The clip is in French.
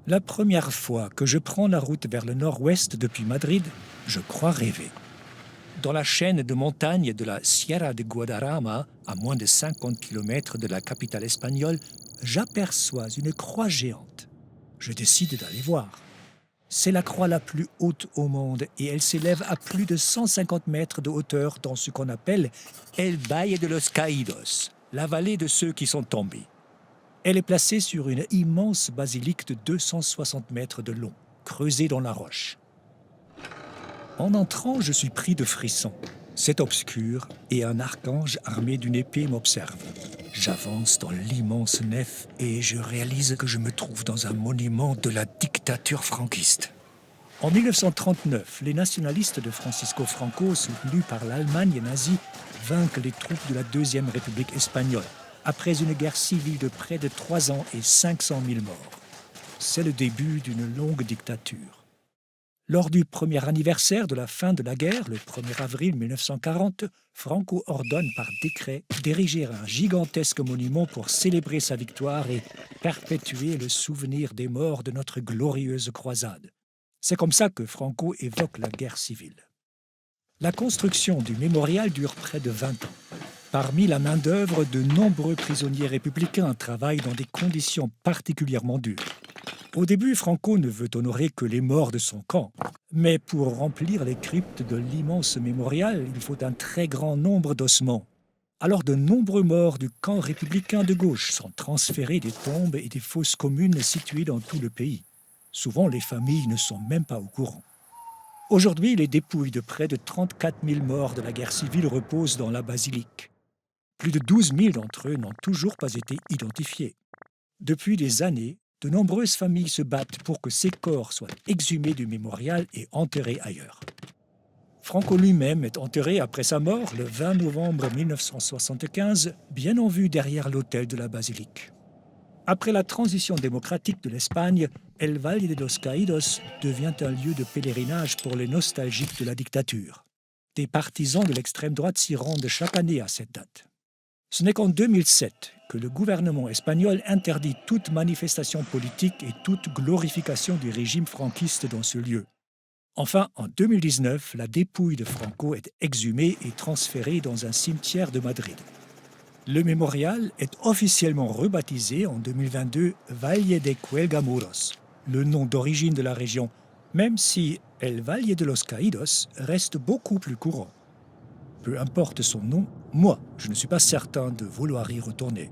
La première fois que je prends la route vers le nord-ouest depuis Madrid, je crois rêver. Dans la chaîne de montagnes de la Sierra de Guadarrama, à moins de 50 km de la capitale espagnole, j'aperçois une croix géante. Je décide d'aller voir. C'est la croix la plus haute au monde et elle s'élève à plus de 150 mètres de hauteur dans ce qu'on appelle El Valle de los Caídos, la vallée de ceux qui sont tombés. Elle est placée sur une immense basilique de 260 mètres de long, creusée dans la roche. En entrant, je suis pris de frissons. C'est obscur et un archange armé d'une épée m'observe. J'avance dans l'immense nef et je réalise que je me trouve dans un monument de la dictature franquiste. En 1939, les nationalistes de Francisco Franco, soutenus par l'Allemagne nazie, vainquent les troupes de la Deuxième République espagnole, après une guerre civile de près de 3 ans et 500 000 morts. C'est le début d'une longue dictature. Lors du premier anniversaire de la fin de la guerre, le 1er avril 1940, Franco ordonne par décret d'ériger un gigantesque monument pour célébrer sa victoire et perpétuer le souvenir des morts de notre glorieuse croisade. C'est comme ça que Franco évoque la guerre civile. La construction du mémorial dure près de 20 ans. Parmi la main-d'œuvre, de nombreux prisonniers républicains travaillent dans des conditions particulièrement dures. Au début, Franco ne veut honorer que les morts de son camp. Mais pour remplir les cryptes de l'immense mémorial, il faut un très grand nombre d'ossements. Alors de nombreux morts du camp républicain de gauche sont transférés des tombes et des fosses communes situées dans tout le pays. Souvent, les familles ne sont même pas au courant. Aujourd'hui, les dépouilles de près de 34 000 morts de la guerre civile reposent dans la basilique. Plus de 12 000 d'entre eux n'ont toujours pas été identifiés. Depuis des années, de nombreuses familles se battent pour que ces corps soient exhumés du mémorial et enterrés ailleurs. Franco lui-même est enterré après sa mort le 20 novembre 1975, bien en vue derrière l'autel de la basilique. Après la transition démocratique de l'Espagne, El Valle de los Caídos devient un lieu de pèlerinage pour les nostalgiques de la dictature. Des partisans de l'extrême droite s'y rendent chaque année à cette date. Ce n'est qu'en 2007 que le gouvernement espagnol interdit toute manifestation politique et toute glorification du régime franquiste dans ce lieu. Enfin, en 2019, la dépouille de Franco est exhumée et transférée dans un cimetière de Madrid. Le mémorial est officiellement rebaptisé en 2022 Valle de Cuelgamuros, le nom d'origine de la région, même si El Valle de los Caídos reste beaucoup plus courant. Peu importe son nom, moi, je ne suis pas certain de vouloir y retourner.